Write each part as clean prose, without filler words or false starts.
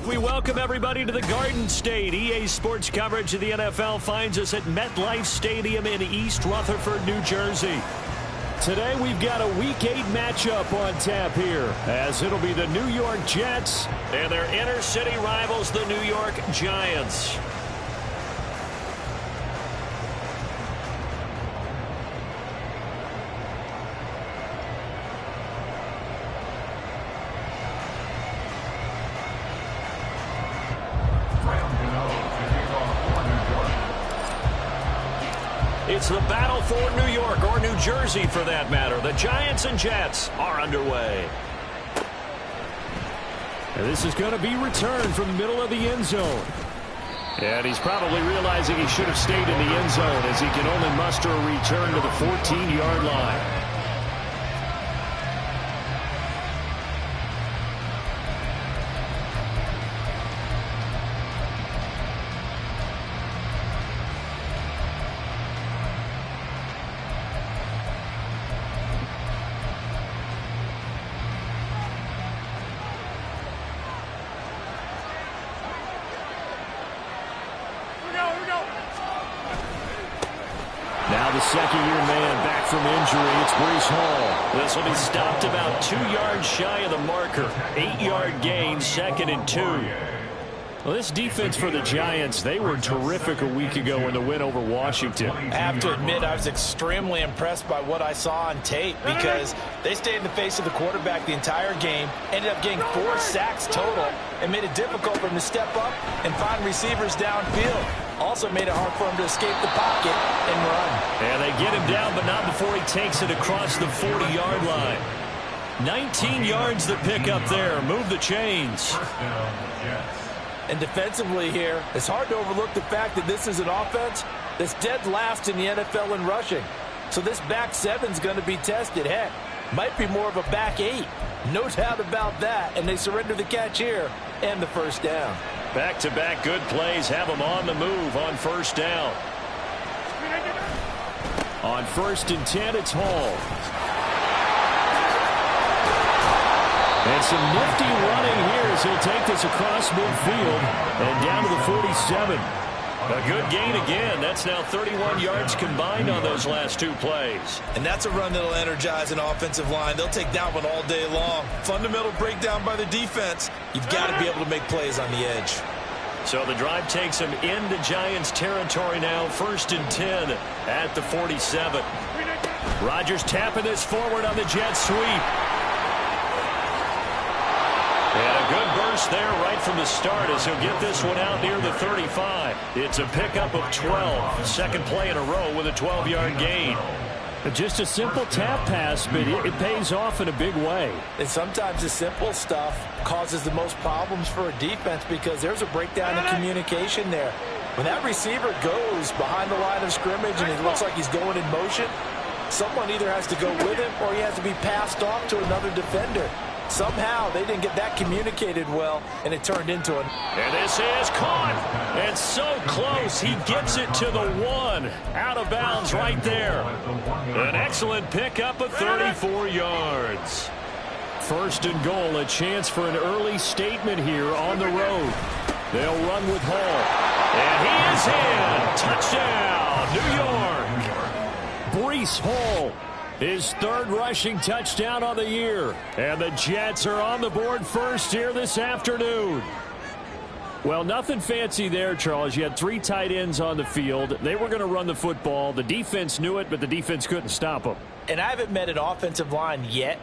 We welcome everybody to the Garden State. EA Sports coverage of the NFL finds us at MetLife Stadium in East Rutherford, New Jersey. Today we've got a Week 8 matchup on tap here, as it'll be the New York Jets and their inner city rivals, the New York Giants. It's the battle for New York, or New Jersey for that matter. The Giants and Jets are underway. And this is going to be returned from the middle of the end zone. And he's probably realizing he should have stayed in the end zone, as he can only muster a return to the 14-yard line. Now the second-year man back from injury. It's Breece Hall. This will be stopped about 2 yards shy of the marker. 8-yard gain, 2nd and 2. Well, this defense for the Giants, they were terrific a week ago in the win over Washington. I have to admit, I was extremely impressed by what I saw on tape, because they stayed in the face of the quarterback the entire game, ended up getting 4 sacks total, and made it difficult for him to step up and find receivers downfield. Also made it hard for him to escape the pocket and run. And they get him down, but not before he takes it across the 40-yard line. 19 yards to pick up there. Move the chains. And defensively here, it's hard to overlook the fact that this is an offense that's dead last in the NFL in rushing. So this back 7's going to be tested. Heck, might be more of a back 8. No doubt about that. And they surrender the catch here and the first down. Back-to-back good plays have them on the move on first down. On 1st and 10, it's Hall. And some nifty running here as he'll take this across midfield and down to the 47. A good gain again. That's now 31 yards combined on those last 2 plays. And that's a run that'll energize an offensive line. They'll take that one all day long. Fundamental breakdown by the defense. You've got to be able to make plays on the edge. So the drive takes him into Giants territory now. 1st and 10 at the 47. Rodgers tapping this forward on the jet sweep. And a good burst there right from the start, as he'll get this one out near the 35. It's a pickup of 12. Second play in a row with a 12-yard gain. Just a simple tap pass, but it pays off in a big way. And sometimes the simple stuff causes the most problems for a defense, because there's a breakdown in communication there. When that receiver goes behind the line of scrimmage and it looks like he's going in motion, someone either has to go with him or he has to be passed off to another defender. Somehow they didn't get that communicated well, and it turned into an... And this is caught. And so close. He gets it to the 1. Out of bounds right there. An excellent pickup of 34 yards. 1st and goal. A chance for an early statement here on the road. They'll run with Hall. And he is in. Touchdown, New York. Breece Hall. His 3rd rushing touchdown on the year. And the Jets are on the board first here this afternoon. Well, nothing fancy there, Charles. You had 3 tight ends on the field. They were going to run the football. The defense knew it, but the defense couldn't stop them. And I haven't met an offensive line yet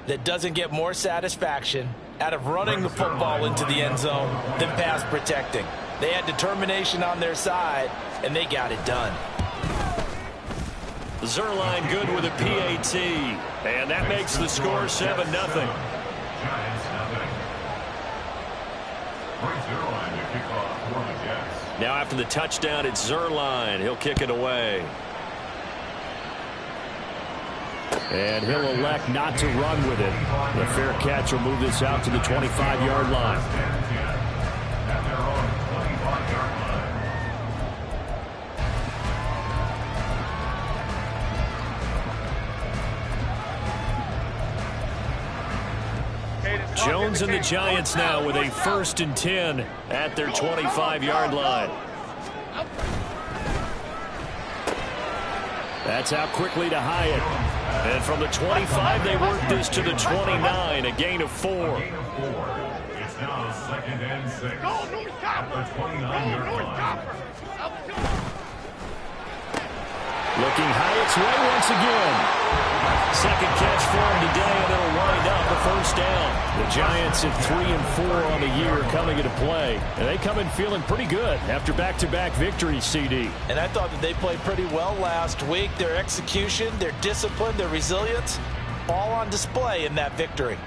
that doesn't get more satisfaction out of running the football into the end zone than pass protecting. They had determination on their side, and they got it done. Zerline good with a PAT, and that makes the score 7-0. Now after the touchdown, it's Zerline. He'll kick it away. And he'll elect not to run with it. The fair catch will move this out to the 25-yard line. Jones and the Giants now with a 1st and 10 at their 25-yard line. That's out quickly to Hyatt. And from the 25, they work this to the 29, a gain of 4. It's now 2nd and 6 at the 29-yard line. Looking Hyatt's way once again. 2nd catch for him today, and it'll wind up a 1st down. The Giants at 3 and 4 on the year coming into play. And they come in feeling pretty good after back-to-back victories, CD. And I thought that they played pretty well last week. Their execution, their discipline, their resilience, all on display in that victory.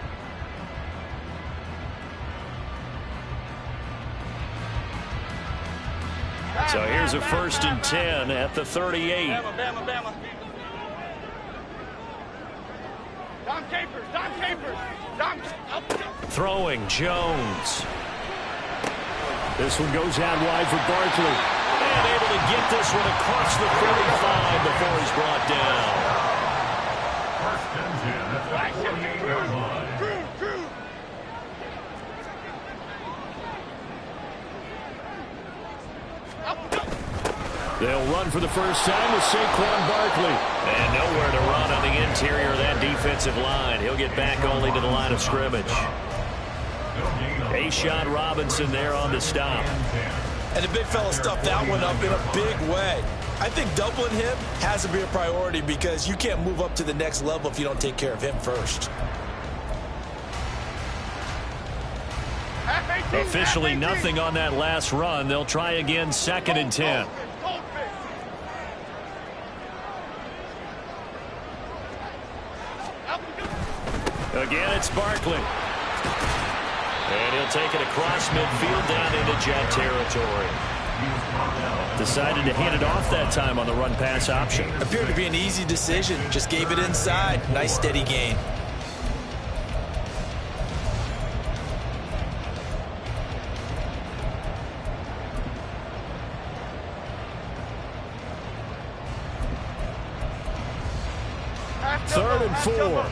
So here's a 1st and 10 at the 38. Bama. Don Capers. Throwing Jones. This one goes out wide for Barkley. And able to get this one across the 35 before he's brought down. 1st and 10 at the 48-yard line. They'll run for the 1st time with Saquon Barkley. And nowhere to run on the interior of that defensive line. He'll get back only to the line of scrimmage. A-Shot Robinson there on the stop. And the big fella stuffed that one up in a big way. I think doubling him has to be a priority because you can't move up to the next level if you don't take care of him first. Officially nothing on that last run. They'll try again 2nd and 10. Again, it's Barkley. And he'll take it across midfield down into Jet territory. Decided to hand it off that time on the run-pass option. Appeared to be an easy decision. Just gave it inside. Nice steady gain. Third and 4.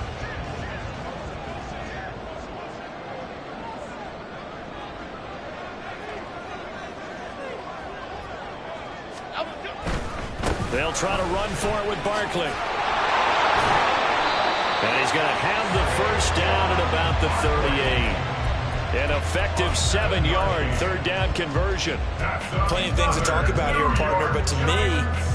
They'll try to run for it with Barkley. And he's going to have the 1st down at about the 38. An effective 7-yard 3rd down conversion. Plenty of things to talk about here, partner, but to me,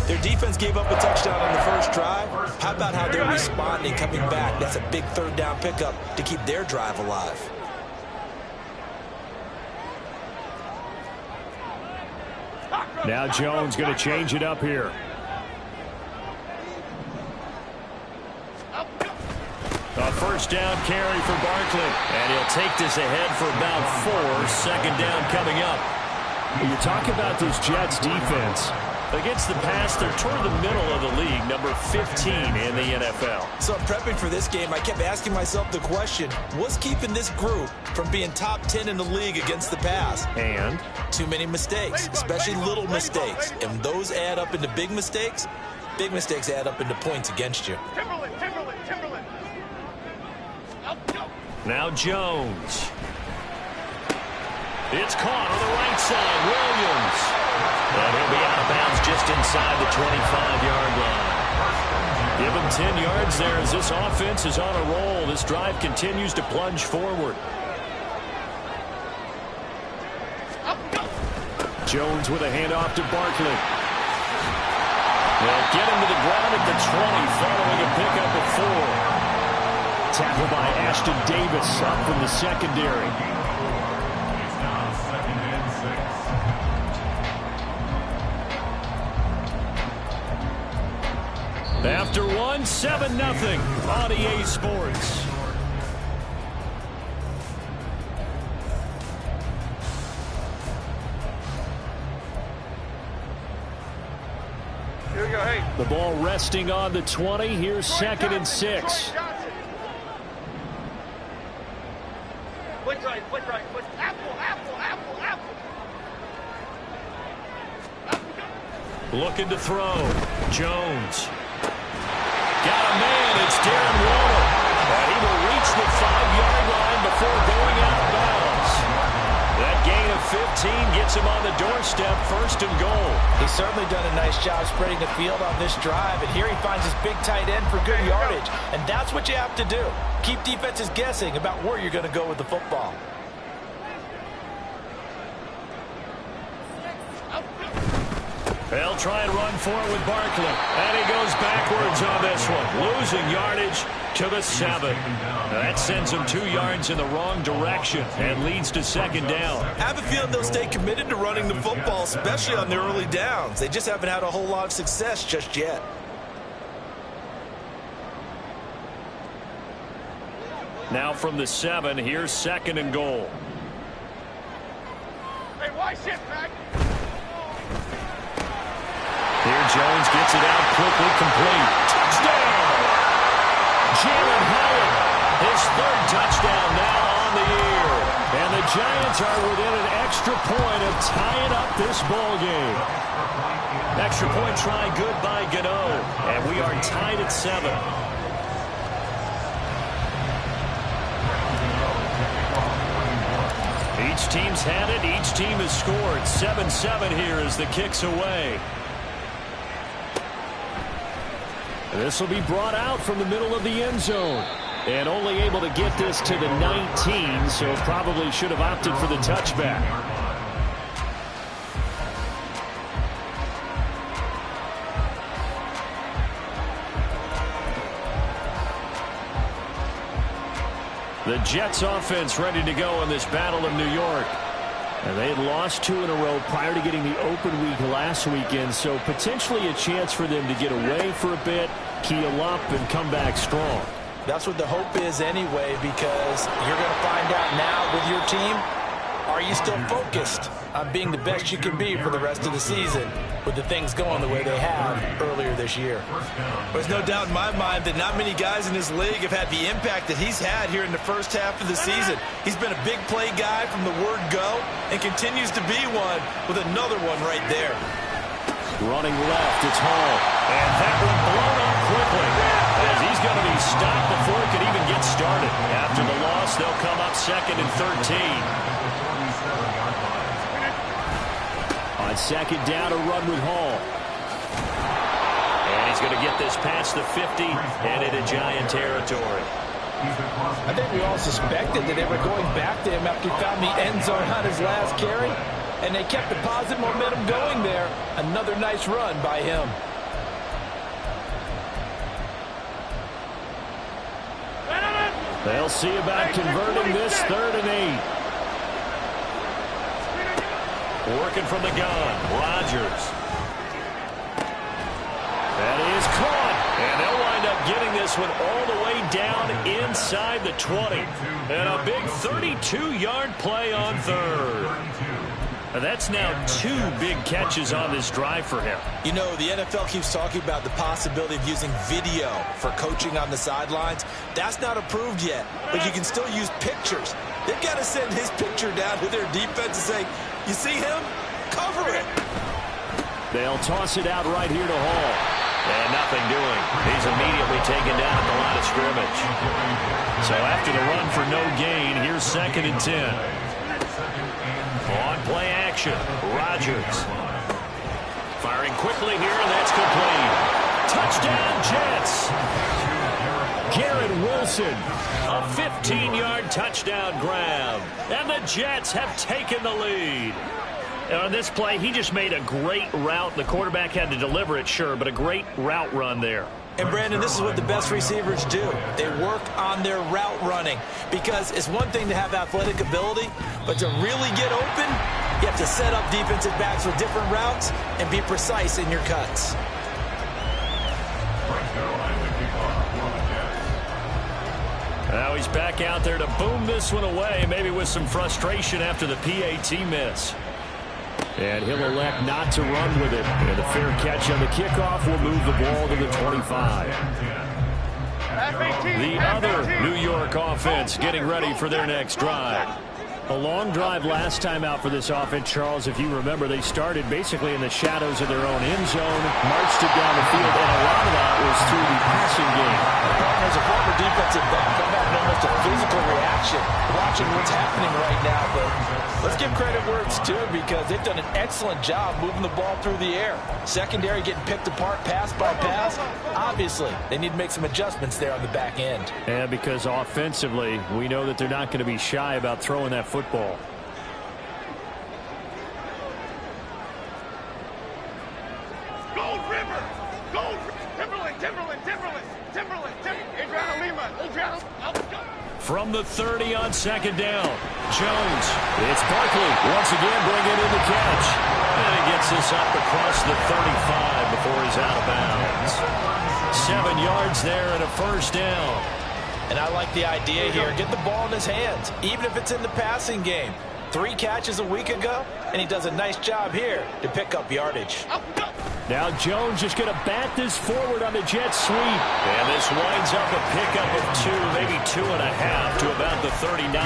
their defense gave up a touchdown on the 1st drive. How about how they're responding, coming back? That's a big 3rd down pickup to keep their drive alive. Now Jones going to change it up here. A 1st down carry for Barkley. And he'll take this ahead for about 4. 2nd down coming up. When you talk about this Jets defense, against the pass, they're toward the middle of the league, number 15 in the NFL. So I'm prepping for this game. I kept asking myself the question, what's keeping this group from being top 10 in the league against the pass? And? Too many mistakes, especially little mistakes. And those add up into big mistakes. Big mistakes add up into points against you. Timberland. Now Jones. It's caught on the right side. Williams. And he'll be out of bounds just inside the 25-yard line. Give him 10 yards there as this offense is on a roll. This drive continues to plunge forward. Jones with a handoff to Barkley. They'll get him to the ground at the 20 following a pickup of 4. Tackle by Ashton Davis up from the secondary. It's now 2nd and 6. After one, 7-0 on EA Sports. Here we go, hey. The ball resting on the 20. Here's 2nd and 6. Flick right. Apple. Looking to throw. Jones. Got a man. It's Darren Waller. And he will reach the 5-yard line before going out of bounds. That gain of 15 gets him on the doorstep, 1st and goal. He's certainly done a nice job spreading the field on this drive, and here he finds his big tight end for good yardage, and that's what you have to do. Keep defenses guessing about where you're going to go with the football. They'll try and run for it with Barkley. And he goes backwards on this one. Losing yardage to the 7. That sends him 2 yards in the wrong direction and leads to 2nd down. I have a feeling they'll stay committed to running the football, especially on their early downs. They just haven't had a whole lot of success just yet. Now from the 7, here's 2nd and goal. Hey, why shit, Mac? Here Jones gets it out quickly, complete. Touchdown! Jalen Howard, his 3rd touchdown now on the year. And the Giants are within an extra point of tying up this ball game. Extra point try good by Gano. And we are tied at 7. Each team's had it. Each team has scored. 7-7 here as the kick's away. This will be brought out from the middle of the end zone. And only able to get this to the 19, so probably should have opted for the touchback. The Jets offense ready to go in this Battle of New York. And they had lost 2 in a row prior to getting the open week last weekend, so potentially a chance for them to get away for a bit, keel up, and come back strong. That's what the hope is anyway, because you're going to find out now with your team, are you still focused on being the best you can be for the rest of the season with the things going the way they have earlier this year? There's no doubt in my mind that not many guys in this league have had the impact that he's had here in the first half of the season. He's been a big play guy from the word go and continues to be one with another one right there. Running left, it's Hall. And that one blown up quickly as he's going to be stopped before it could even get started. After the loss, they'll come up 2nd and 13. On 2nd down, a run with Hall. And he's going to get this past the 50 and into Giant territory. I think we all suspected that they were going back to him after he found the end zone on his last carry. And they kept the positive momentum going there. Another nice run by him. They'll see about converting this 3rd and 8. Working from the gun, Rodgers. That is caught. And they'll wind up getting this one all the way down inside the 20. And a big 32-yard play on 3rd. And that's now 2 big catches on this drive for him. You know, the NFL keeps talking about the possibility of using video for coaching on the sidelines. That's not approved yet, but you can still use pictures. They've got to send his picture down to their defense and say, you see him? Cover it. They'll toss it out right here to Hall. And nothing doing. He's immediately taken down at the line of scrimmage. So after the run for no gain, here's 2nd and 10. On play action, Rodgers. Firing quickly here, and that's complete. Touchdown, Jets. Garrett Wilson, a 15-yard touchdown grab. And the Jets have taken the lead. And on this play, he just made a great route. The quarterback had to deliver it, sure, but a great route run there. And, Brandon, this is what the best receivers do. They work on their route running because it's one thing to have athletic ability, but to really get open, you have to set up defensive backs with different routes and be precise in your cuts. Now he's back out there to boom this one away, maybe with some frustration after the PAT miss. And he'll elect not to run with it. And a fair catch on the kickoff will move the ball to the 25. The other New York offense getting ready for their next drive. A long drive last time out for this offense, Charles. If you remember, they started basically in the shadows of their own end zone, marched it down the field, and a lot of that was through the passing game. As a former defensive back, I'm having almost a physical reaction watching what's happening right now. But let's give credit where it's due, because they've done an excellent job moving the ball through the air. Secondary getting picked apart pass by pass. Obviously, they need to make some adjustments there on the back end. Yeah, because offensively, we know that they're not going to be shy about throwing that football. Gold River! Gold Timberland! Adriana Lima! From the 30 on second down, Jones. It's Barkley once again bringing in the catch. And he gets this up across the 35 before he's out of bounds. 7 yards there and a first down. And I like the idea here. Get the ball in his hands, even if it's in the passing game. 3 catches a week ago, and he does a nice job here to pick up yardage. Now Jones just going to bat this forward on the jet sweep. And this winds up a pickup of 2, maybe 2.5 to about the 39.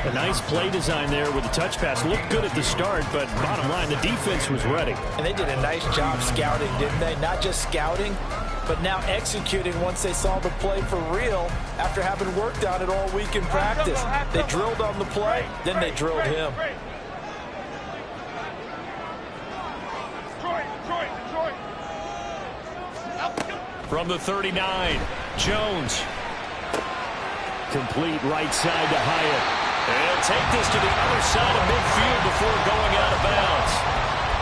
A nice play design there with the touch pass. Looked good at the start, but bottom line, the defense was ready. And they did a nice job scouting, didn't they? Not just scouting, but now executing once they saw the play for real after having worked on it all week in practice. They drilled on the play, then they drilled him. From the 39, Jones. Complete right side to Hyatt. And he'll take this to the other side of midfield before going out of bounds.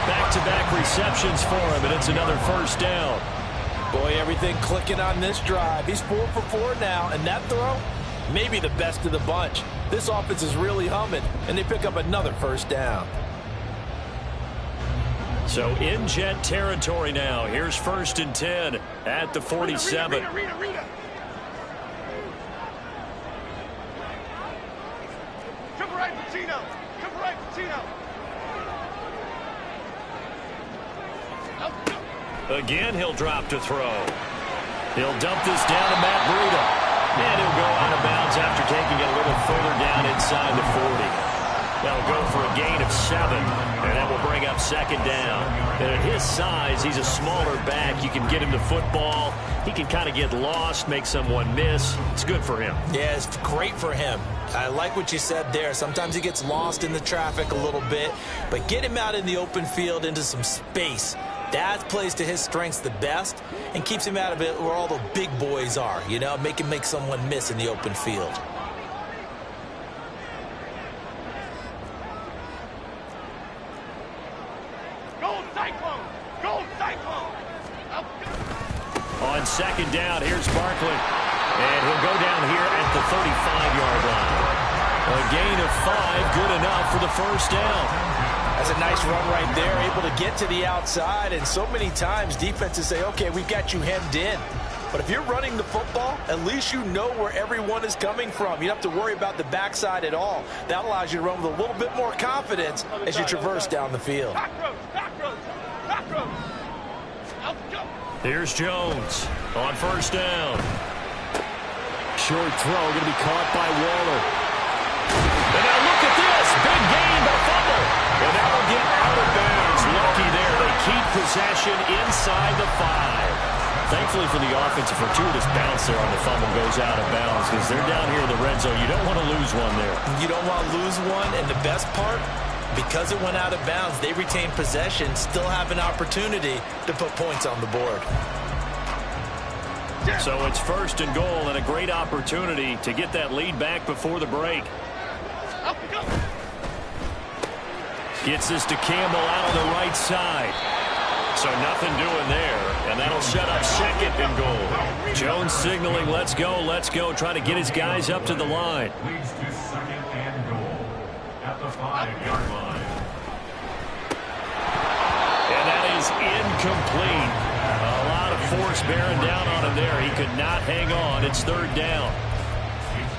Back-to-back receptions for him, and it's another first down. Boy, everything clicking on this drive. He's 4 for 4 now, and that throw, maybe the best of the bunch. This offense is really humming, and they pick up another first down. So in jet territory now. Here's 1st and 10 at the 47. Rita. Come right, Pacino. Again, he'll drop to throw. He'll dump this down to Matt Breida. And he'll go out of bounds after taking it a little further down inside the 40. That'll go for a gain of 7, and that will bring up 2nd down. And at his size, he's a smaller back. You can get him the football. He can kind of get lost, make someone miss. It's good for him. Yeah, it's great for him. I like what you said there. Sometimes he gets lost in the traffic a little bit, but get him out in the open field into some space. That plays to his strengths the best and keeps him out of it where all the big boys are, you know, make someone miss in the open field. On 2nd down, here's Barkley. And he'll go down here at the 35-yard line. A gain of 5, good enough for the first down. That's a nice run right there, able to get to the outside. And so many times defenses say, okay, we've got you hemmed in. But if you're running the football, at least you know where everyone is coming from. You don't have to worry about the backside at all. That allows you to run with a little bit more confidence as you traverse down the field. Back row. Here's Jones on 1st down. Short throw going to be caught by Waller. And now look at this. Big gain, but fumble. And that will get out of bounds. Lucky there. They keep possession inside the 5. Thankfully for the offense, a fortuitous bounce there on the fumble goes out of bounds because they're down here in the red zone. You don't want to lose one there. You don't want to lose one, and the best part, because it went out of bounds, they retain possession, still have an opportunity to put points on the board. So it's 1st and goal and a great opportunity to get that lead back before the break. Gets this to Campbell out on the right side. So nothing doing there, and that'll set up 2nd and goal. Jones signaling, let's go, trying to get his guys up to the line. Leads to 2nd and goal at the 5-yard line. And that is incomplete. A lot of force bearing down on him there. He could not hang on. It's 3rd down.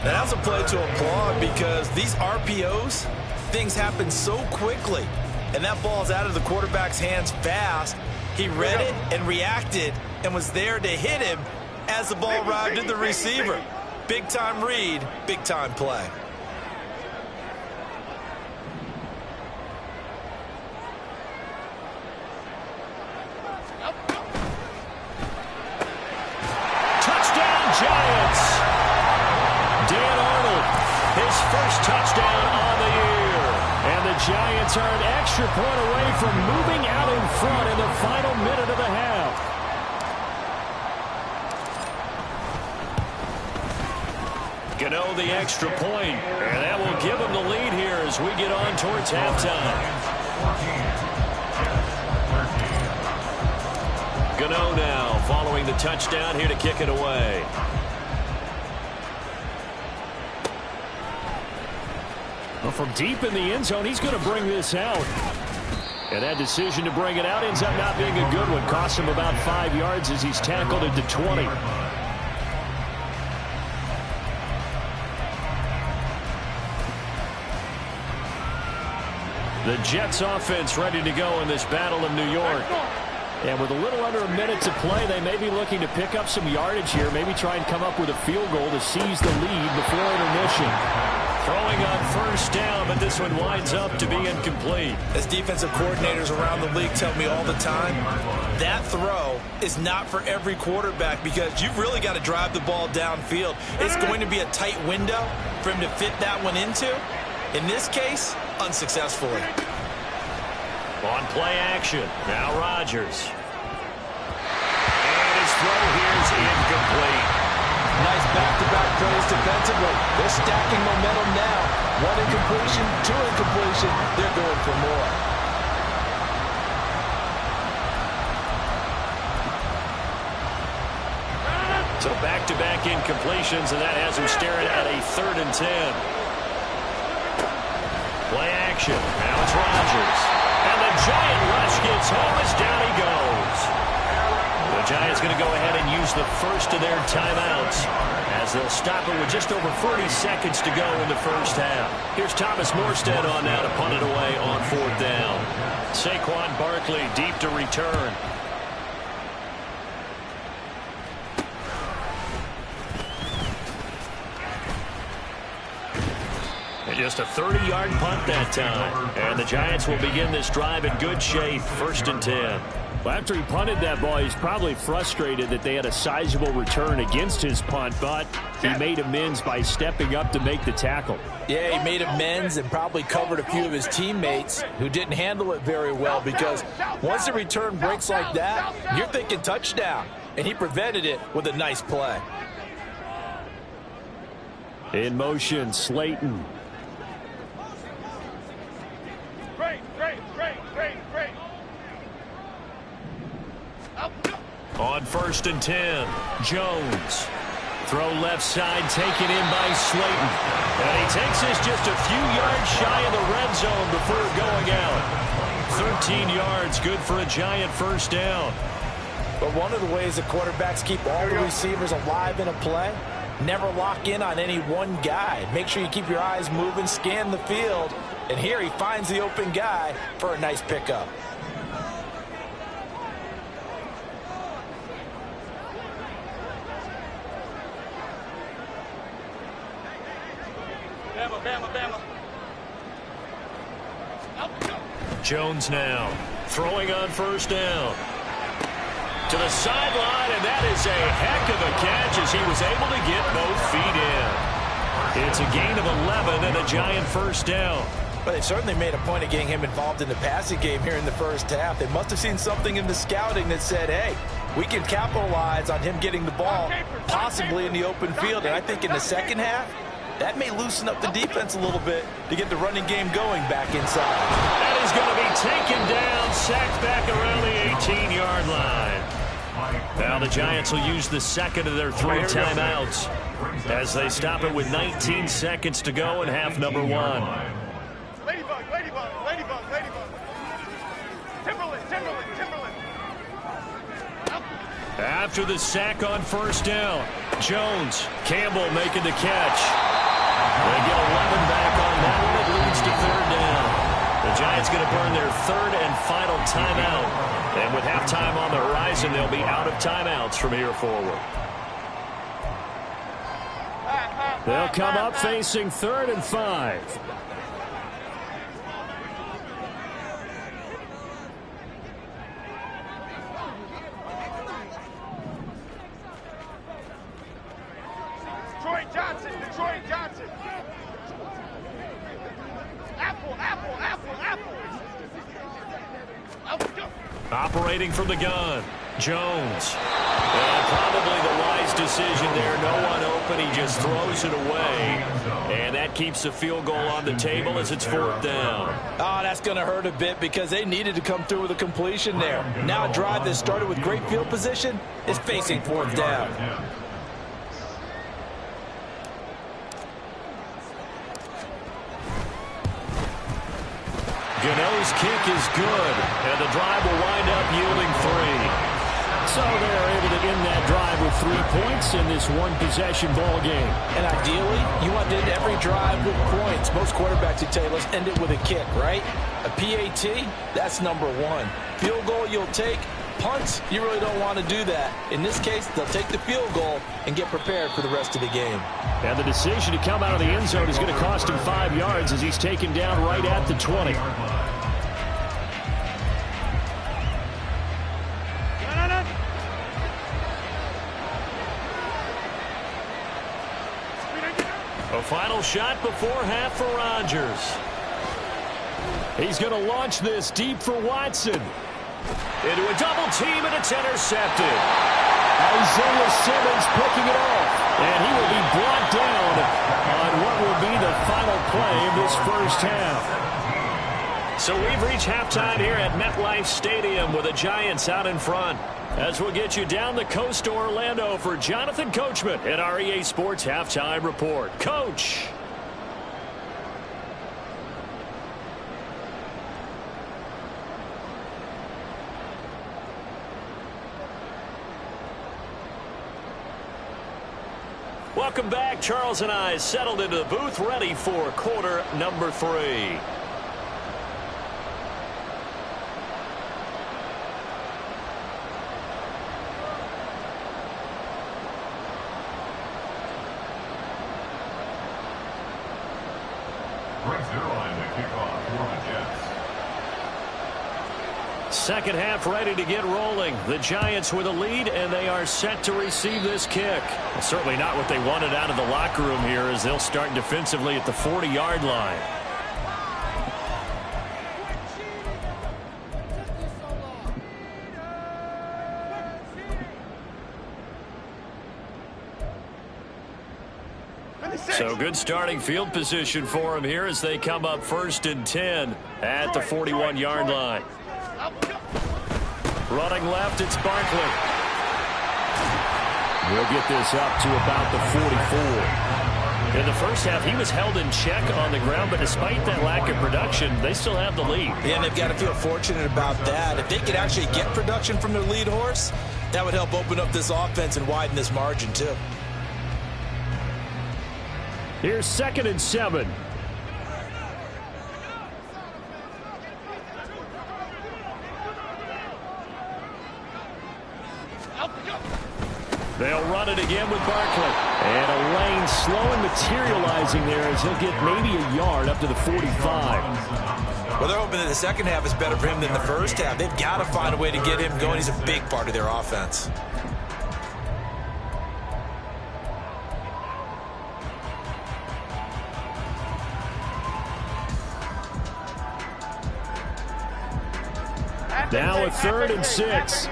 Now that's a play to applaud because these RPOs, things happen so quickly. And that ball's out of the quarterback's hands fast. He read it and reacted and was there to hit him as the ball arrived at the receiver. Big-time read, big-time play. Giants are an extra point away from moving out in front in the final minute of the half. Gano the extra point, and that will give them the lead here as we get on towards halftime. Gano now following the touchdown here to kick it away. Well, from deep in the end zone, he's going to bring this out. And that decision to bring it out ends up not being a good one. Costs him about 5 yards as he's tackled into 20. The Jets offense ready to go in this battle of New York. And with a little under a minute to play, they may be looking to pick up some yardage here. Maybe try and come up with a field goal to seize the lead before intermission. Throwing on first down, but this one winds up to be incomplete. As defensive coordinators around the league tell me all the time, that throw is not for every quarterback because you've really got to drive the ball downfield. It's going to be a tight window for him to fit that one into. In this case, unsuccessfully. On play action, now Rodgers. And his throw here is incomplete. Nice back-to-back plays defensively. They're stacking momentum now. 1 incompletion, 2 incompletion. They're going for more. So back-to-back incompletions, and that has him staring at a 3rd and 10. Play action. Now it's Rodgers. And the Giant rush gets home as down he goes. The Giants going to go ahead and use the first of their timeouts as they'll stop it with just over 40 seconds to go in the first half. Here's Thomas Morstead on now to punt it away on 4th down. Saquon Barkley deep to return. And just a 30-yard punt that time. And the Giants will begin this drive in good shape, 1st and 10. Well, after he punted that ball, he's probably frustrated that they had a sizable return against his punt, but he made amends by stepping up to make the tackle. Yeah, he made amends and probably covered a few of his teammates who didn't handle it very well because once the return breaks like that, you're thinking touchdown, and he prevented it with a nice play. In motion, Slayton. On 1st and 10, Jones. Throw left side, taken in by Slayton. And he takes this just a few yards shy of the red zone before going out. 13 yards, good for a Giant 1st down. But one of the ways the quarterbacks keep all the receivers alive in a play, never lock in on any one guy. Make sure you keep your eyes moving, scan the field. And here he finds the open guy for a nice pickup. Jones now throwing on 1st down. To the sideline, and that is a heck of a catch as he was able to get both feet in. It's a gain of 11 and a Giant 1st down. But they've certainly made a point of getting him involved in the passing game here in the first half. They must have seen something in the scouting that said, hey, we can capitalize on him getting the ball possibly in the open field. And I think in the second half, that may loosen up the defense a little bit to get the running game going back inside. That is going to be taken down, sacked back around the 18-yard line. Now the Giants will use the 2nd of their 3 timeouts as they stop it with 19 seconds to go in half number 1. Ladybug, ladybug, ladybug, ladybug. Timberland, Timberland, Timberland. After the sack on 1st down, Jones, Campbell making the catch. They get 11 back on that one. It leads to 3rd down. The Giants going to burn their 3rd and final timeout. And with halftime on the horizon, they'll be out of timeouts from here forward. They'll come up facing 3rd and 5. Detroit Johnson, Detroit Johnson. Apple, apple, apple, apple. Operating from the gun, Jones. And probably the wise decision there. No one open. He just throws it away. And that keeps the field goal on the table as it's 4th down. Oh, that's going to hurt a bit because they needed to come through with a completion there. Now a drive that started with great field position is facing 4th down. Gano's kick is good, and the drive will wind up yielding 3. So they're able to end that drive with 3 points in this one-possession ball game. And ideally, you want to end every drive with points. Most quarterbacks, you tell you, let's end it with a kick, right? A PAT, that's number 1. Field goal you'll take. Punts, you really don't want to do that. In this case, they'll take the field goal and get prepared for the rest of the game. And the decision to come out of the end zone is going to cost him 5 yards as he's taken down right at the 20. A final shot before half for Rodgers. He's going to launch this deep for Watson. Into a double team, and it's intercepted. Isaiah Simmons picking it off. And he will be brought down on what will be the final play of this first half. So we've reached halftime here at MetLife Stadium with the Giants out in front. As we'll get you down the coast to Orlando for Jonathan Coachman at our EA Sports Halftime Report. Coach. Welcome back. Charles and I settled into the booth, ready for quarter number 3. Second half ready to get rolling. The Giants with a lead, and they are set to receive this kick. Well, certainly not what they wanted out of the locker room here as they'll start defensively at the 40-yard line. So good starting field position for them here as they come up 1st and 10 at the 41-yard line. Running left, it's Barkley. We'll get this up to about the 44. In the first half, he was held in check on the ground, but despite that lack of production, they still have the lead. Yeah, and they've got to feel fortunate about that. If they could actually get production from their lead horse, that would help open up this offense and widen this margin, too. Here's 2nd and 7. They'll run it again with Barkley. And a lane slow and materializing there as he'll get maybe a yard up to the 45. Well, they're hoping that the second half is better for him than the first half. They've got to find a way to get him going. He's a big part of their offense. Now a 3rd and 6.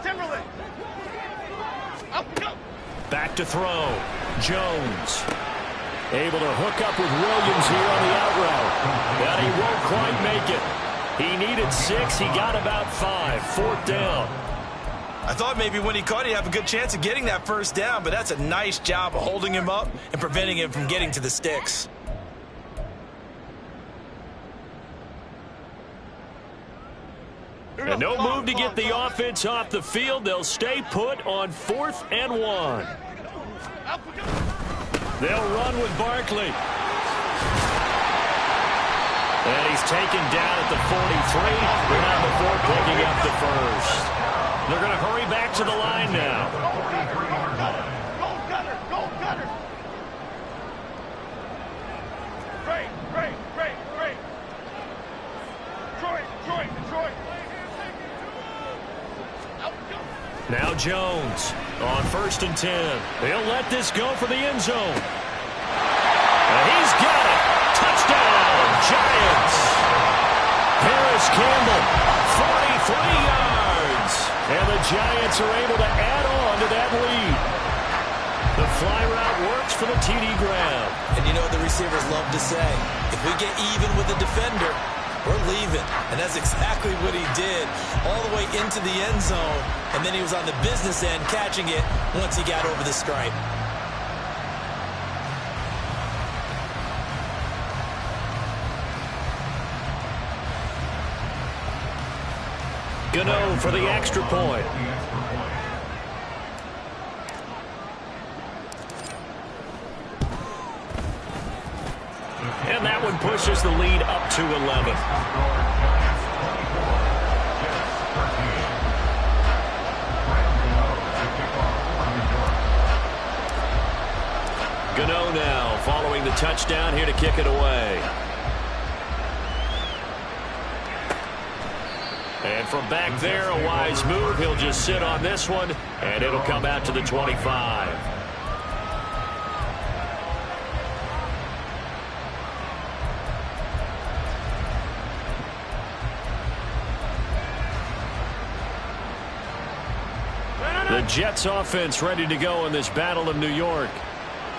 Timberland. Up, go. Back to throw. Jones. Able to hook up with Williams here on the out route. But he won't quite make it. He needed 6. He got about 5. 4th down. I thought maybe when he caught, he'd have a good chance of getting that first down, but that's a nice job of holding him up and preventing him from getting to the sticks. And no move to get the offense off the field. They'll stay put on 4th and 1. They'll run with Barkley. And he's taken down at the 43. We're now before picking up the first. They're going to hurry back to the line now. Goal cutter. Great. Detroit. Now Jones on 1st and 10. They'll let this go for the end zone. And he's got it. Touchdown, Giants. Harris Campbell, 43 yards. And the Giants are able to add on to that lead. The fly route works for the TD grab. And you know what the receivers love to say? If we get even with the defender, we're leaving. And that's exactly what he did all the way into the end zone. And then he was on the business end catching it once he got over the stripe. Gano for the extra point. And that one pushes the lead up to 11. Gano now following the touchdown here to kick it away. And from back there, a wise move. He'll just sit on this one, and it'll come out to the 25. The Jets offense ready to go in this battle of New York.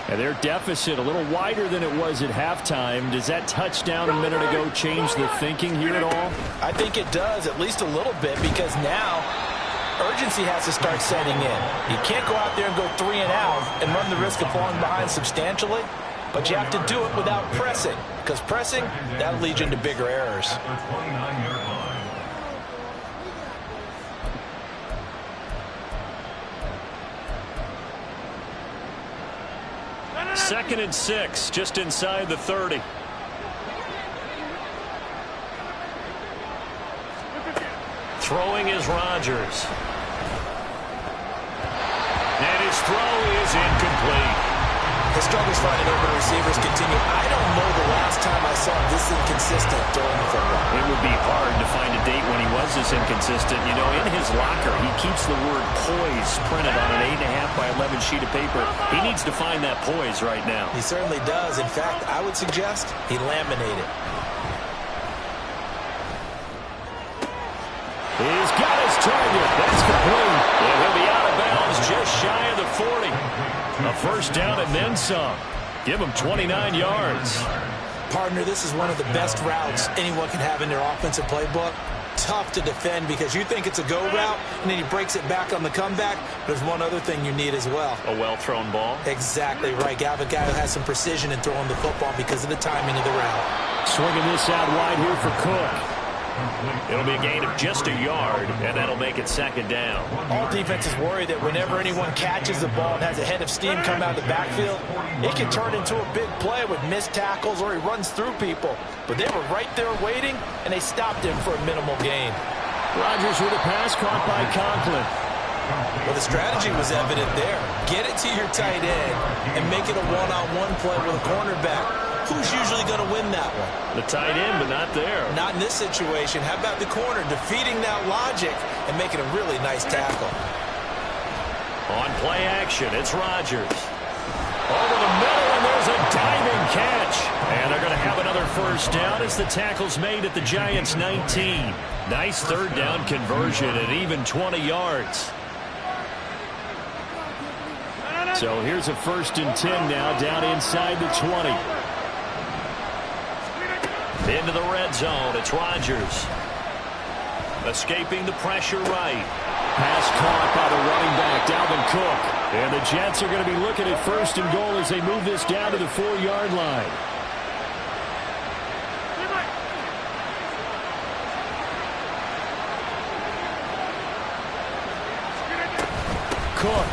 And their deficit a little wider than it was at halftime. Does that touchdown a minute ago change the thinking here at all? I think it does, at least a little bit, because now urgency has to start setting in. You can't go out there and go 3 and out and run the risk of falling behind substantially, but you have to do it without pressing, because pressing, that'll lead you into bigger errors. Second and 6, just inside the 30. Throwing is Rodgers. And his throw is incomplete. The struggles finding open receivers continue. I don't know the last time I saw him this inconsistent throwing the football. It would be hard to find a date when he was this inconsistent. You know, in his locker, he keeps the word poise printed on an 8.5 by 11 sheet of paper. He needs to find that poise right now. He certainly does. In fact, I would suggest he laminated. He's got his target. That's complete. And he'll be out of bounds just shy of the 40. A first down and then some. Give him 29 yards. Partner, this is one of the best routes anyone can have in their offensive playbook. Tough to defend because you think it's a go route, and then he breaks it back on the comeback. There's one other thing you need as well. A well-thrown ball. Exactly right. You have a guy who has some precision in throwing the football because of the timing of the route. Swinging this out wide here for Cook. It'll be a gain of just a yard, and that'll make it second down. All defenses worry that whenever anyone catches the ball and has a head of steam come out of the backfield, it can turn into a big play with missed tackles or he runs through people. But they were right there waiting, and they stopped him for a minimal gain. Rodgers with a pass caught by Conklin. Well, the strategy was evident there. Get it to your tight end and make it a one-on-one play with a cornerback. Who's usually going to win that one? The tight end, but not there. Not in this situation. How about the corner defeating that logic and making a really nice tackle? On play action, it's Rodgers. Over the middle, and there's a diving catch. And they're going to have another first down as the tackle's made at the Giants' 19. Nice third down conversion at even 20 yards. So here's a 1st and 10 now down inside the 20. Into the red zone, it's Rodgers. Escaping the pressure right. Pass caught by the running back, Dalvin Cook. And the Jets are going to be looking at 1st and goal as they move this down to the 4-yard line. Cook.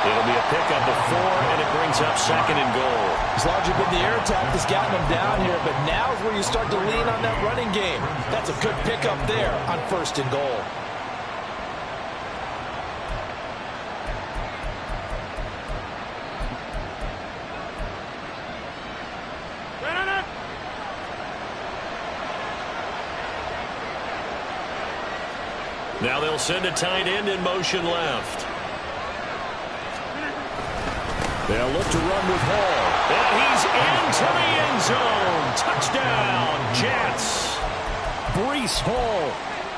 It'll be a pickup of 4, and it brings up 2nd and goal. It's largely been the air attack that's gotten them down here, but now is where you start to lean on that running game. That's a good pickup there on 1st and goal. Now they'll send a tight end in motion left. They'll look to run with Hall. And he's into the end zone. Touchdown, Jets. Breece Hall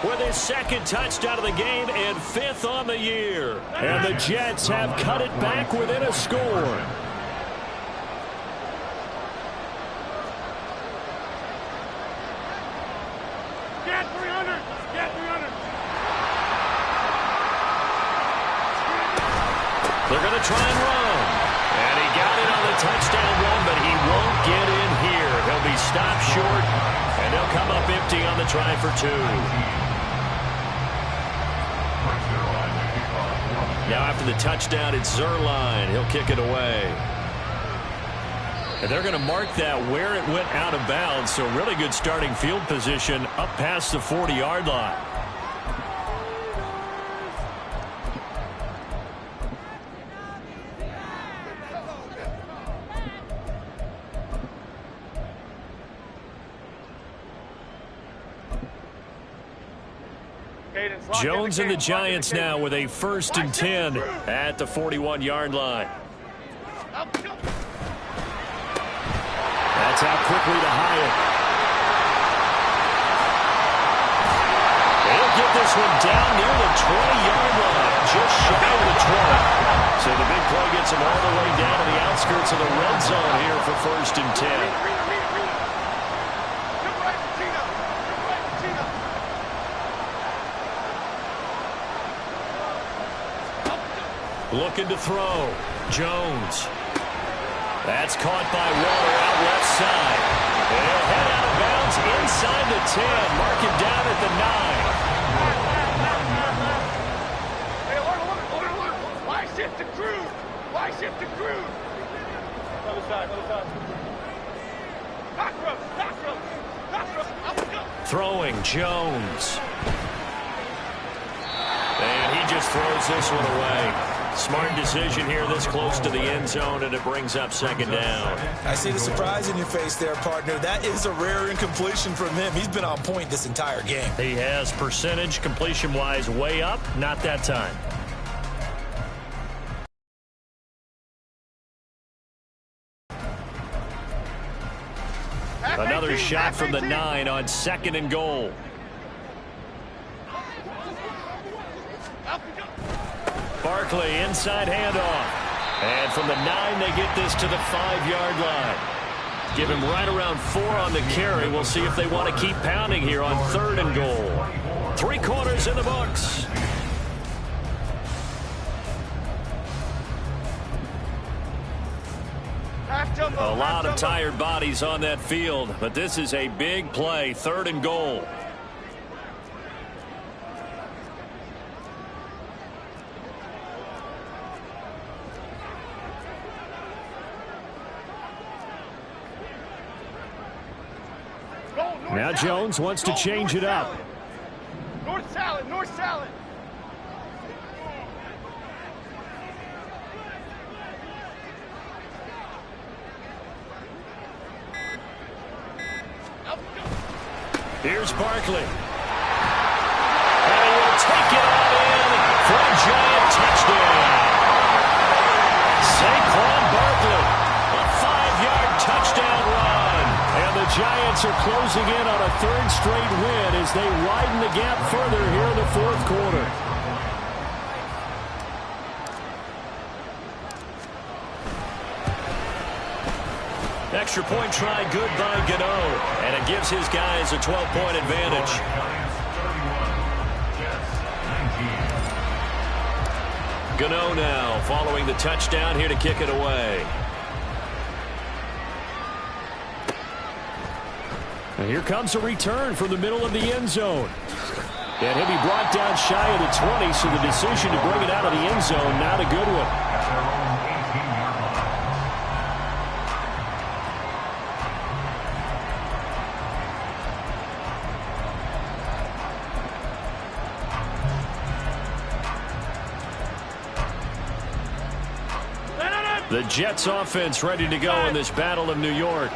with his second touchdown of the game and 5th on the year. And the Jets have cut it back within a score. Get 300. Get 300. They're going to try and run. And he got it on the touchdown run, but he won't get in here. He'll be stopped short, and they'll come up empty on the try for 2. Now after the touchdown, it's Zuerlein. He'll kick it away. And they're going to mark that where it went out of bounds, so really good starting field position up past the 40-yard line. Jones and the Giants now with a 1st and 10 at the 41-yard line. That's out quickly to Hyatt. They'll get this one down near the 20-yard line, just shy of the 20. So the big play gets him all the way down to the outskirts of the red zone here for 1st and 10. Looking to throw. Jones. That's caught by Waller out left side. They'll head out of bounds inside the 10. Mark it down at the 9. Hey, order. Why shift the crew? Why shift the crew? Other side. Back row. Throwing Jones. And he just throws this one away. Smart decision here this close to the end zone, and it brings up 2nd down. I see the surprise in your face there, partner. That is a rare incompletion from him. He's been on point this entire game. He has percentage completion-wise way up, not that time. Another shot from the 9 on 2nd and goal. Barkley, inside handoff. And from the 9, they get this to the 5-yard line. Give him right around 4 on the carry. We'll see if they want to keep pounding here on 3rd and goal. 3 quarters in the books. A lot of tired bodies on that field, but this is a big play, 3rd and goal. Now Jones wants to change it up. North salad. Here's Barkley. And he will take it all in for a giant touchdown. Saquon Barkley, a 5-yard touchdown run. And the Giants are closing in on a 3rd straight win as they widen the gap further here in the 4th quarter. Extra point try good by Gano, and it gives his guys a 12-point advantage. Gano now following the touchdown here to kick it away. And here comes a return from the middle of the end zone. And he'll be brought down shy of the 20, so the decision to bring it out of the end zone, not a good one. The Jets offense ready to go in this Battle of New York.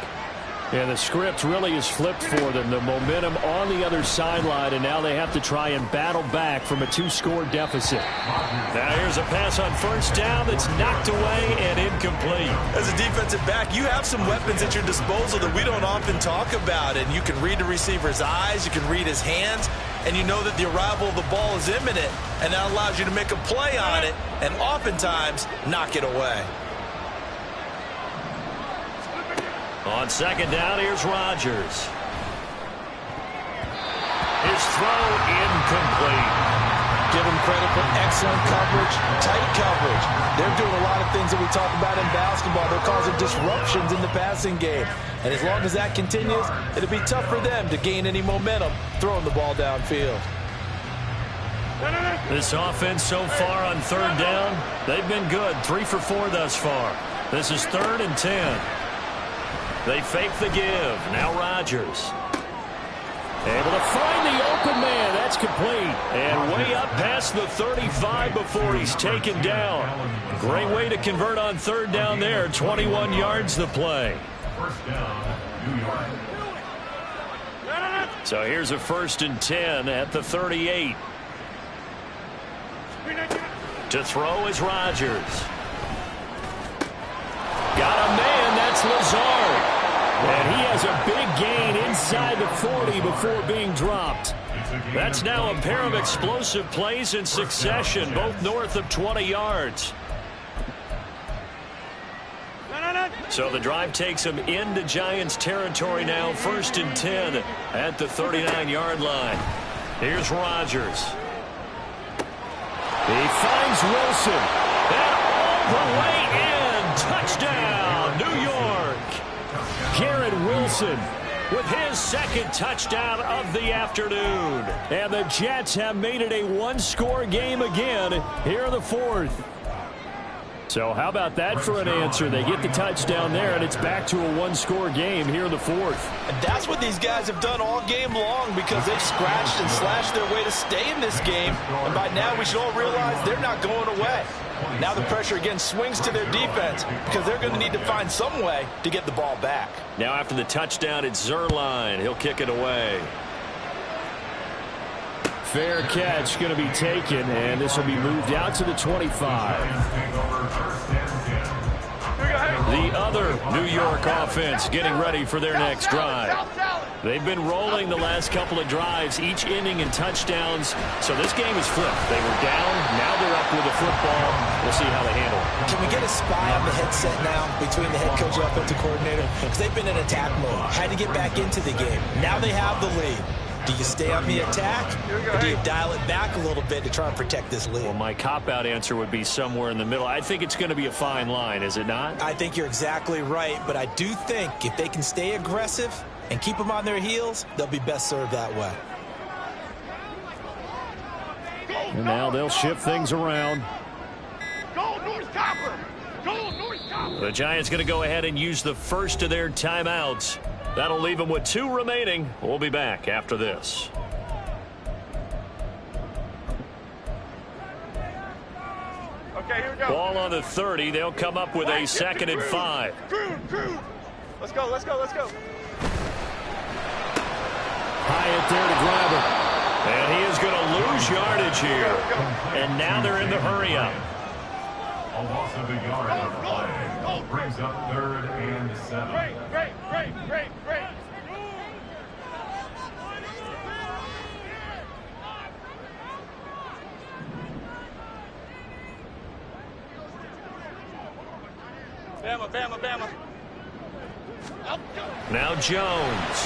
And the script really is flipped for them. The momentum on the other sideline, and now they have to try and battle back from a 2-score deficit. Now here's a pass on first down that's knocked away and incomplete. As a defensive back, you have some weapons at your disposal that we don't often talk about. And you can read the receiver's eyes, you can read his hands, and you know that the arrival of the ball is imminent. And that allows you to make a play on it and oftentimes knock it away. On second down, here's Rodgers. His throw incomplete. Give him credit for excellent coverage, tight coverage. They're doing a lot of things that we talk about in basketball. They're causing disruptions in the passing game. And as long as that continues, it'll be tough for them to gain any momentum throwing the ball downfield. This offense so far on third down, they've been good. 3 for 4 thus far. This is 3rd and 10. They fake the give. Now Rodgers. Able to find the open man. That's complete. And way up past the 35 before he's taken down. Great way to convert on third down there. 21 yards the play. First down, New York. So here's a 1st and 10 at the 38. To throw is Rodgers. Got a man. That's Lazard. And he has a big gain inside the 40 before being dropped. That's now a pair of explosive plays in succession, both north of 20 yards. So the drive takes him into Giants territory now, 1st and 10 at the 39-yard line. Here's Rodgers. He finds Wilson. And all the way in. Touchdown, New York. Garrett Wilson with his 2nd touchdown of the afternoon. And the Jets have made it a 1-score game again here in the 4th. So how about that for an answer? They get the touchdown there, and it's back to a 1-score game here in the 4th. And that's what these guys have done all game long because they've scratched and slashed their way to stay in this game. And by now we should all realize they're not going away. Now the pressure again swings to their defense because they're going to need to find some way to get the ball back. Now after the touchdown, it's Zerline. He'll kick it away. Fair catch going to be taken, and this will be moved out to the 25. The other New York offense getting ready for their next drive. They've been rolling the last couple of drives, each ending in touchdowns. So this game is flipped. They were down. Now they're up with the football. We'll see how they handle it. Can we get a spy on the headset now between the head coach and offensive coordinator? Because they've been in attack mode. Had to get back into the game. Now they have the lead. Do you stay on the attack, or do you dial it back a little bit to try and protect this lead? Well, my cop-out answer would be somewhere in the middle. I think it's going to be a fine line, is it not? I think you're exactly right, but I do think if they can stay aggressive and keep them on their heels, they'll be best served that way. And now they'll shift things around. Go, North Copper! Go, North Copper! The Giants going to go ahead and use the first of their timeouts. That'll leave them with 2 remaining. We'll be back after this. Okay, here we go. Ball on the 30. They'll come up with a 2nd and 5. Crew. Let's go. Hyatt there to grab it. And he is going to lose yardage here. And now they're in the hurry-up. A loss of a yard on the play. Brings up 3rd and 7. Great. Bama. Now Jones.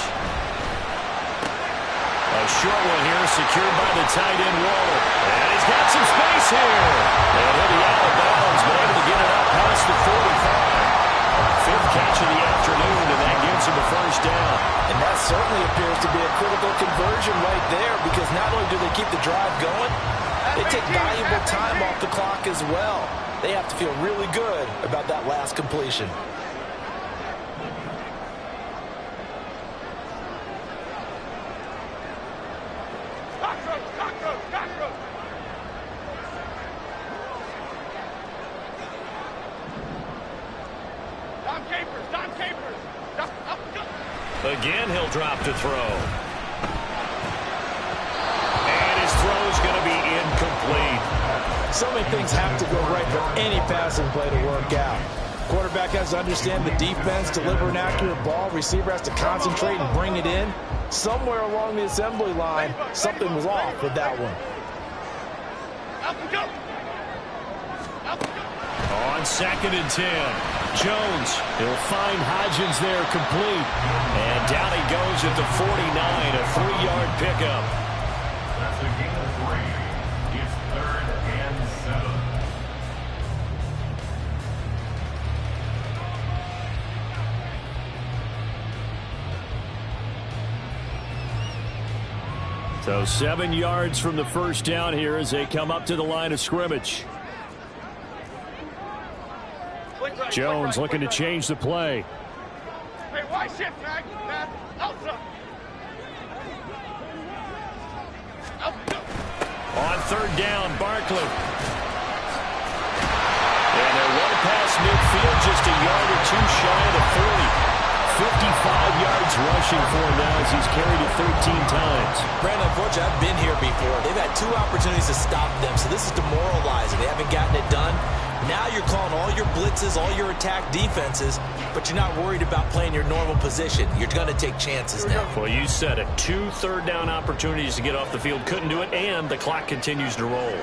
A short one here, secured by the tight end Waller. And he's got some space here. And he'll be out of bounds, but able to get it up past the 45. 5th catch of the afternoon, and that gives him a 1st down. And that certainly appears to be a critical conversion right there because not only do they keep the drive going, they take valuable time off the clock as well. They have to feel really good about that last completion. Cockroach. Don Capers. Up. Again, he'll drop to throw. And his throw's going to be incomplete. So many things have to go right for any passing play to work out. Quarterback has to understand the defense, deliver an accurate ball. Receiver has to concentrate and bring it in. Somewhere along the assembly line, something was off with that one. On 2nd and 10, Jones, he'll find Hodgins there complete. And down he goes at the 49, a 3-yard pickup. That's a gain of 3. It's 3rd and 7. So 7 yards from the first down here as they come up to the line of scrimmage. Jones looking to change the play. Hey, why shift, man? Outside. On 3rd down, Barkley. And they're one past midfield, just a yard or two shy of the 40. 55 yards rushing for him now as he's carried it 13 times. Brandon, unfortunately, I've been here before. They've had 2 opportunities to stop them, so this is demoralizing. They haven't gotten it done. Now you're calling all your blitzes, all your attack defenses, but you're not worried about playing your normal position. You're going to take chances now. Well, you said it. 2 third-down opportunities to get off the field. Couldn't do it, and the clock continues to roll.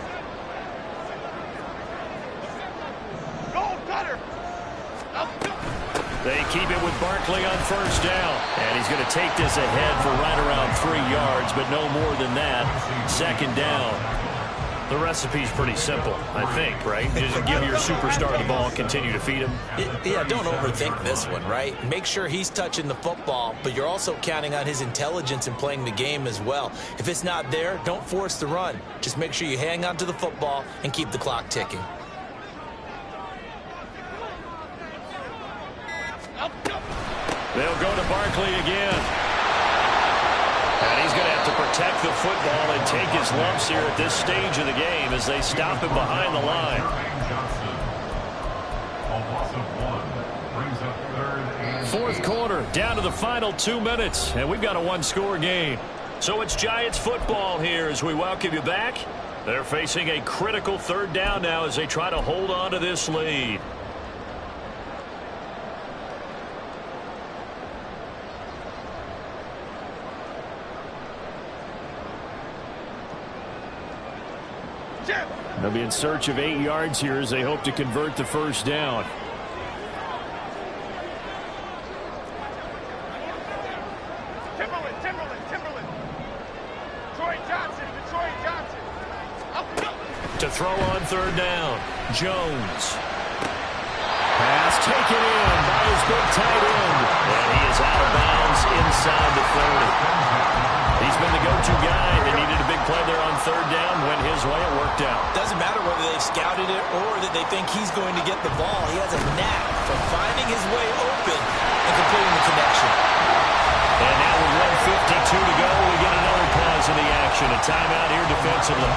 They keep it with Barkley on 1st down. And he's going to take this ahead for right around 3 yards, but no more than that. 2nd down. The recipe's pretty simple, I think, right? You just give your superstar the ball, continue to feed him. Yeah, don't overthink this one, right? Make sure he's touching the football, but you're also counting on his intelligence in playing the game as well. If it's not there, don't force the run. Just make sure you hang on to the football and keep the clock ticking. They'll go to Barkley again. And he's going to have to protect the football and take his lumps here at this stage of the game as they stop him behind the line. Fourth quarter, down to the final 2 minutes, and we've got a 1-score game. So it's Giants football here as we welcome you back. They're facing a critical 3rd down now as they try to hold on to this lead. They'll be in search of 8 yards here as they hope to convert the 1st down. Timberland. Troy Johnson. To throw on 3rd down, Jones. Pass taken in by his big tight end. And he is out of bounds inside the 30. He's been the go-to guy. They needed a big play there on 3rd down. Went his way. It worked out. Doesn't matter whether they've scouted it or that they think he's going to get the ball. He has a knack for finding his way open and completing the connection. And now with 1:52 to go, we get another pause in the action. A timeout here defensively.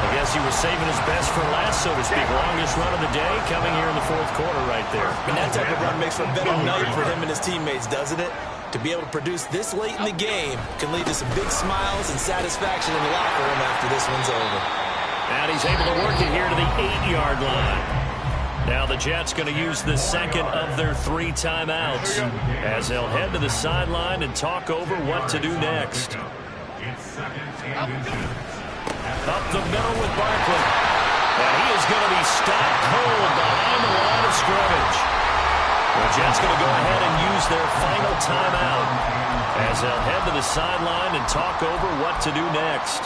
I guess he was saving his best for last, so to speak. Longest run of the day coming here in the 4th quarter right there. And that type of run makes for a better night for him and his teammates, doesn't it? To be able to produce this late in the game can lead to some big smiles and satisfaction in the locker room after this one's over. And he's able to work it here to the 8-yard line. Now the Jets going to use the 2nd of their 3 timeouts as they'll head to the sideline and talk over what to do next. Up the middle with Barkley. And he is going to be stopped cold behind the line of scrimmage. The Jets going to go ahead and use their final timeout as they'll head to the sideline and talk over what to do next.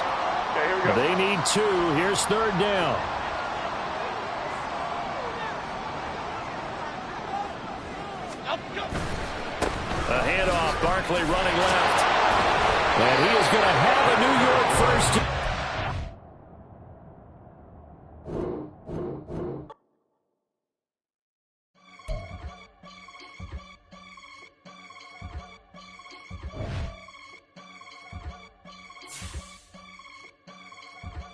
They need 2. Here's 3rd down. A handoff. Barkley running left. And he is going to have a New York first.